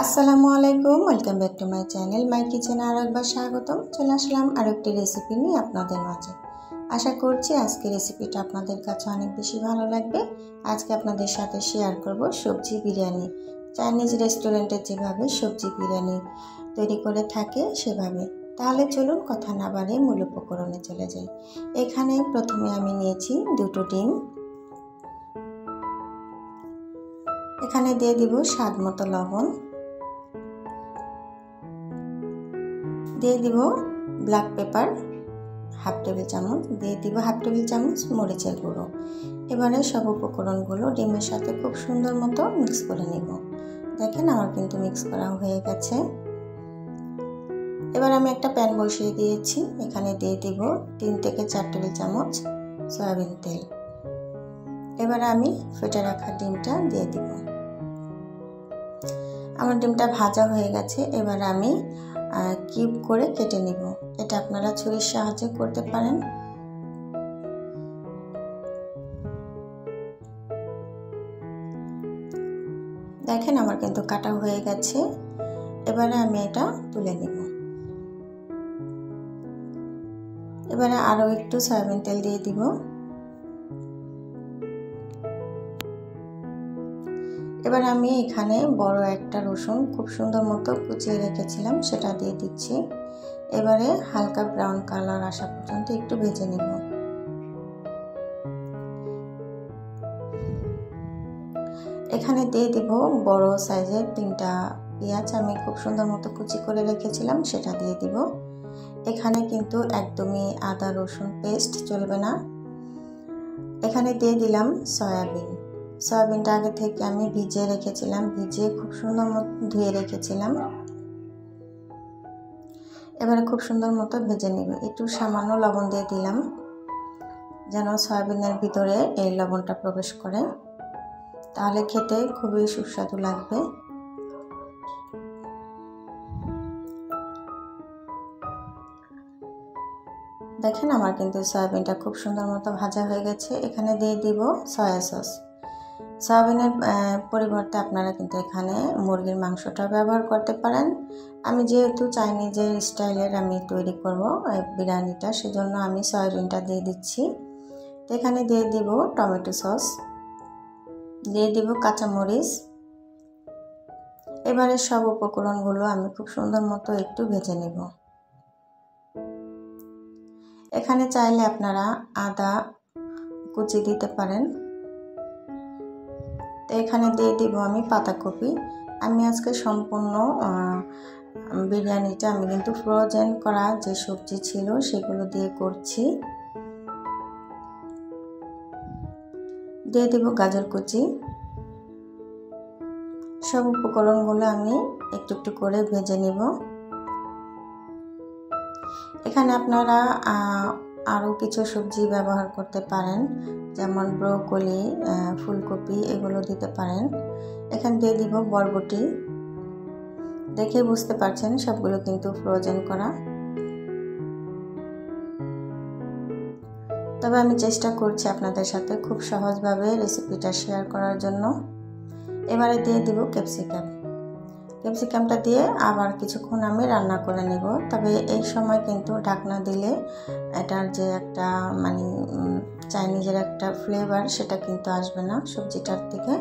আসসালামু আলাইকুম, welcome back to my channel my কিচেনে আরও একবার স্বাগতম। চলে আসলাম আরও একটি রেসিপি নিয়ে আপনাদের মাঝে। আশা করছি আজকে রেসিপিটা আপনাদের কাছে অনেক বেশি ভালো লাগবে। আজকে আপনাদের সাথে শেয়ার করব সবজি বিরিয়ানি। চাইনিজ রেস্টুরেন্টে যেভাবে সবজি বিরিয়ানি তৈরি করে থাকে সেভাবে। তাহলে চলুন কথা না বাড়িয়ে মূল উপকরণে চলে যাই। এখানে প্রথমে আমি নিয়েছি দুটো ডিম। এখানে দিয়ে দিব স্বাদ মতো লবণ, দিয়ে দিব ব্ল্যাক পেপার হাফ টেবিল চামচ, দিয়ে দিব হাফ টেবিল চামচ মরিচের গুঁড়ো। এবারে সব উপকরণগুলো ডিমের সাথে খুব সুন্দর মতো মিক্স করে নেব। দেখেন আমার কিন্তু মিক্স করা হয়ে গেছে। এবার আমি একটা প্যান বসিয়ে দিয়েছি। এখানে দিয়ে দিব 3 থেকে 4 টেবিল চামচ সয়াবিন তেল। এবার আমি ফেটে রাখা ডিমটা দিয়ে দিব। আমার ডিমটা ভাজা হয়ে গেছে। এবার আমি কিউব করে কেটে নিব। এটা আপনারা ছুরির সাহায্যে করতে পারেন। দেখেন আমার কিন্তু কাটা হয়ে গেছে। এবারে আমি এটা তুলে নিব। এবারে আরও একটু সয়াবিন তেল দিয়ে দিব। এবার আমি এখানে বড় একটা রসুন খুব সুন্দর মতো কুচিয়ে রেখেছিলাম, সেটা দিয়ে দিচ্ছি। এবারে হালকা ব্রাউন কালার আসা পর্যন্ত একটু ভেজে নেব। এখানে দিয়ে দিব বড় সাইজের 3টা পেঁয়াজ, আমি খুব সুন্দর মতো কুচি করে রেখেছিলাম, সেটা দিয়ে দিব। এখানে কিন্তু একদমই আদা রসুন পেস্ট চলবে না। এখানে দিয়ে দিলাম সয়াবিনটা আগে থেকে আমি ভিজিয়ে রেখেছিলাম, ভিজিয়ে খুব সুন্দর মতো ধুয়ে রেখেছিলাম। এবারে খুব সুন্দর মতো ভেজে নেব। একটু সামান্য লবণ দিয়ে দিলাম যেন সয়াবিনের ভিতরে এই লবণটা প্রবেশ করে, তাহলে খেতে খুবই সুস্বাদু লাগবে। দেখেন আমার কিন্তু সয়াবিনটা খুব সুন্দর মতো ভাজা হয়ে গেছে। এখানে দিয়ে দিব সয়া সস। সয়াবিনের পরিবর্তে আপনারা কিন্তু এখানে মুরগির মাংসটা ব্যবহার করতে পারেন। আমি যেহেতু চাইনিজের স্টাইলের আমি তৈরি করব বিরিয়ানিটা, সেজন্য আমি সয়াবিনটা দিয়ে দিচ্ছি। এখানে দিয়ে দিব টমেটো সস, দিয়ে দিব কাঁচামরিচ। এবারে সব উপকরণগুলো আমি খুব সুন্দর মতো একটু ভেজে নেব। এখানে চাইলে আপনারা আদা কুচি দিতে পারেন। তো এখানে দিয়ে দিব আমি পাতাকপি। আমি আজকে সম্পূর্ণ বিরিয়ানিটা আমি কিন্তু ফ্রোজেন করা যে সবজি ছিল সেগুলো দিয়ে করছি। দিয়ে দিব গাজর কুচি। সব উপকরণগুলো আমি একটু একটু করে ভেজে নিব। এখানে আপনারা আরও কিছু সবজি ব্যবহার করতে পারেন, যেমন ব্রোকলি, ফুলকপি এগুলো দিতে পারেন। এখানে দিয়ে দিব বরবটি। দেখে বুঝতে পারছেন সবগুলো কিন্তু ফ্রোজেন করা। তবে আমি চেষ্টা করছি আপনাদের সাথে খুব সহজভাবে রেসিপিটা শেয়ার করার জন্য। এবারে দিয়ে দিব ক্যাপসিকামটা দিয়ে আবার কিছুক্ষণ আমি রান্না করে নেব। তবে এই সময় কিন্তু ঢাকনা দিলে এটার যে একটা চাইনিজের একটা ফ্লেভার সেটা কিন্তু আসবে না সবজিটার থেকে।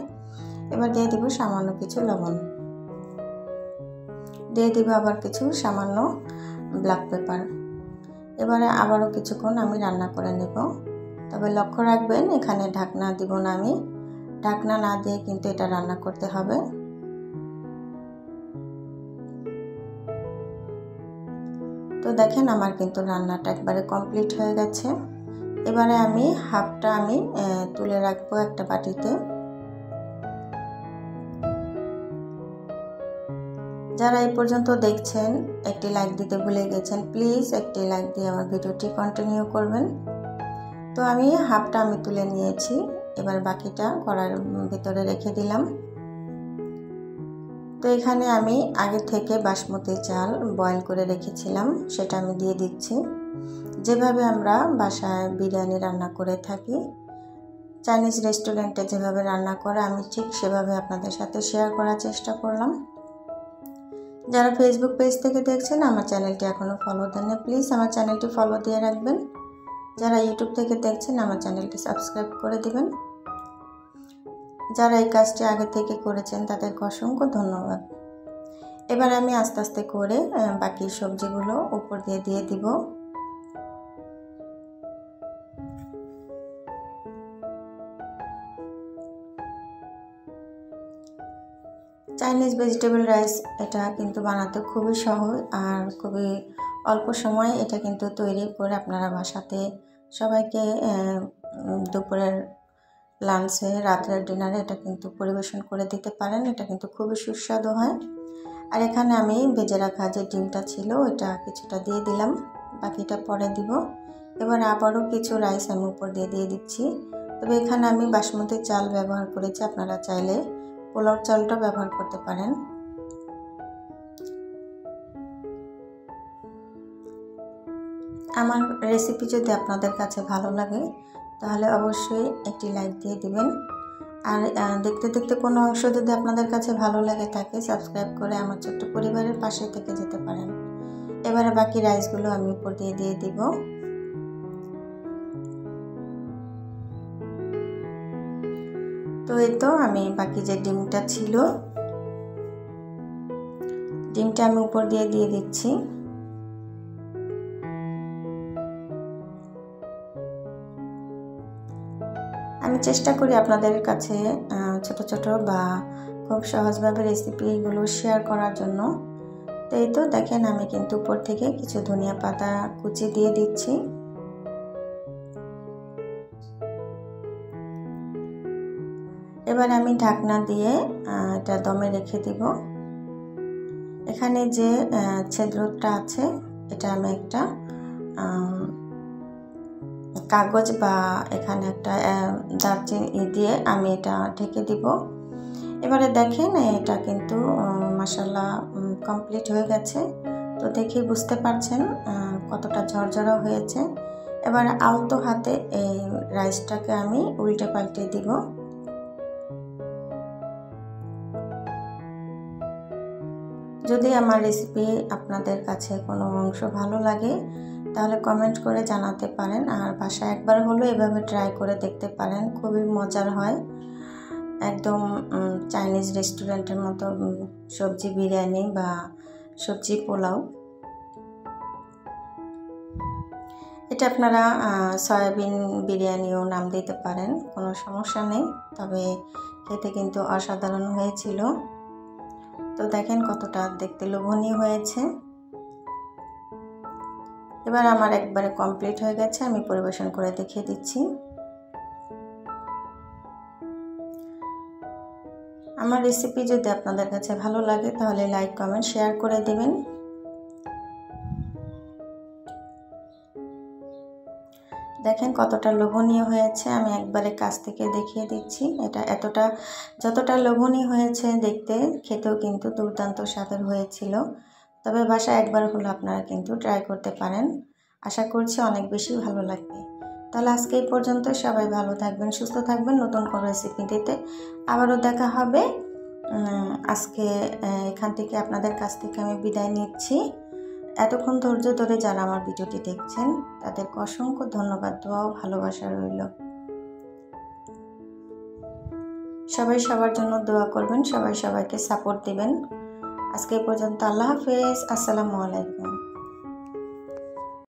এবার দিয়ে দিব সামান্য কিছু লবণ, দিয়ে দিব আবার কিছু সামান্য ব্ল্যাক পেপার। এবারে আবারও কিছুক্ষণ আমি রান্না করে নেব। তবে লক্ষ্য রাখবেন এখানে ঢাকনা দিব না, আমি ঢাকনা না দিয়ে কিন্তু এটা রান্না করতে হবে। তো দেখেন আমার কিন্তু রান্নাটা একবারে কমপ্লিট হয়ে গেছে। এবারে আমি হাফটা তুলে রাখবো একটা বাটিতে। যারা এই পর্যন্ত দেখছেন একটি লাইক দিতে ভুলে গেছেন, প্লিজ একটি লাইক দিয়ে আমার ভিডিওটি কন্টিনিউ করবেন। তো আমি হাফটা তুলে নিয়েছি। এবার বাকিটা কড়াইয়ের ভিতরে রেখে দিলাম। তো এখানে আমি আগে থেকে বাসমতি চাল বয়েল করে রেখেছিলাম, সেটা আমি দিয়ে দিচ্ছি। যেভাবে আমরা বাসায় বিরিয়ানি রান্না করে থাকি, চাইনিজ রেস্টুরেন্টে যেভাবে রান্না করে আমি ঠিক সেভাবে আপনাদের সাথে শেয়ার করার চেষ্টা করলাম। যারা ফেসবুক পেজ থেকে দেখছেন আমার চ্যানেলটি এখনও ফলো দেন না, প্লিজ আমার চ্যানেলটি ফলো দিয়ে রাখবেন। যারা ইউটিউব থেকে দেখছেন আমার চ্যানেলটি সাবস্ক্রাইব করে দিবেন। যারা এই কাজটি আগে থেকে করেছেন তাদেরকে অসংখ্য ধন্যবাদ। এবার আমি আস্তে আস্তে করে বাকি সবজিগুলো উপর দিয়ে দিব। চাইনিজ ভেজিটেবল রাইস এটা কিন্তু বানাতে খুবই সহজ আর খুবই অল্প সময়ে এটা কিন্তু তৈরি করে আপনারা বাসাতে সবাইকে দুপুরের লাঞ্চে, রাতের ডিনারে এটা কিন্তু পরিবেশন করে দিতে পারেন। এটা কিন্তু খুবই সুস্বাদু হয়। আর এখানে আমি ভেজে রাখা যে ডিমটা ছিল ওটা কিছুটা দিয়ে দিলাম, বাকিটা পরে দিব। এবার আবারও কিছু রাইস আমি উপর দিয়ে দিচ্ছি। তবে এখানে আমি বাসমতি চাল ব্যবহার করেছি, আপনারা চাইলে পোলাও চালটা ব্যবহার করতে পারেন। আমার রেসিপি যদি আপনাদের কাছে ভালো লাগে তাহলে অবশ্যই একটি লাইক দিয়ে দিবেন। আর দেখতে দেখতে কোনো অংশ যদি আপনাদের কাছে ভালো লাগে থাকে সাবস্ক্রাইব করে আমার ছোট্ট পরিবারের পাশে থেকে যেতে পারেন। এবারে বাকি রাইসগুলো আমি উপর দিয়ে দিব। তো এই তো আমি বাকি যে ডিমটা ছিল ডিমটা আমি উপর দিয়ে দিচ্ছি। আমি চেষ্টা করি আপনাদের কাছে ছোট ছোট বা খুব সহজভাবে রেসিপিগুলো শেয়ার করার জন্য। তো এই তো দেখেন আমি কিন্তু উপর থেকে কিছু ধনিয়া পাতা কুচি দিয়ে দিচ্ছি। এবার আমি ঢাকনা দিয়ে এটা দমে রেখে দিব। এখানে যে ছিদ্রটা আছে এটা আমি একটা কাগজ বা এখানে একটা দারচিনি দিয়ে আমি এটা ঢেকে দিব। এবারে দেখেন এটা কিন্তু মাশাআল্লাহ কমপ্লিট হয়ে গেছে। তো দেখে বুঝতে পারছেন কতটা ঝরঝরা হয়েছে। এবার আলতো হাতে এই রাইসটাকে আমি উল্টে পাল্টে দিব। যদি আমার রেসিপি আপনাদের কাছে কোনো অংশ ভালো লাগে তাহলে কমেন্ট করে জানাতে পারেন। আর বাসায় একবার হলেও এভাবে ট্রাই করে দেখতে পারেন, খুবই মজার হয়। একদম চাইনিজ রেস্টুরেন্টের মতো সবজি বিরিয়ানি বা সবজি পোলাও। এটা আপনারা সয়াবিন বিরিয়ানিও নাম দিতে পারেন, কোনো সমস্যা নেই। তবে খেতে কিন্তু অসাধারণ হয়েছিল। তো দেখেন কতটা দেখতে লোভনীয় হয়েছে। এবার আমার একবারে কমপ্লিট হয়ে গেছে, আমি পরিবেশন করে দেখিয়ে দিচ্ছি। আমার রেসিপি যদি আপনাদের কাছে ভালো লাগে তাহলে লাইক কমেন্ট শেয়ার করে দেবেন। দেখেন কতটা লোভনীয় হয়েছে, আমি একবারে কাছ থেকে দেখিয়ে দিচ্ছি। এটা যতটা লোভনীয় হয়েছে দেখতে, খেতেও কিন্তু দুর্দান্ত স্বাদের হয়েছিল। তবে বাসায় একবার হলো আপনারা কিন্তু ট্রাই করতে পারেন, আশা করছি অনেক বেশি ভালো লাগবে। তাহলে আজকে এই পর্যন্ত, সবাই ভালো থাকবেন, সুস্থ থাকবেন। নতুন কোনো রেসিপি দিতে আবারও দেখা হবে। আজকে এখান থেকে আপনাদের কাছ থেকে আমি বিদায় নিচ্ছি। এতক্ষণ ধৈর্য ধরে যারা আমার ভিডিওটি দেখছেন তাদেরকে অসংখ্য ধন্যবাদ, দোয়া ও ভালোবাসা রইল। সবাই সবার জন্য দোয়া করবেন, সবাই সবাইকে সাপোর্ট দিবেন। আজকে এই পর্যন্ত, আল্লাহ হাফেজ, আসসালামু আলাইকুম।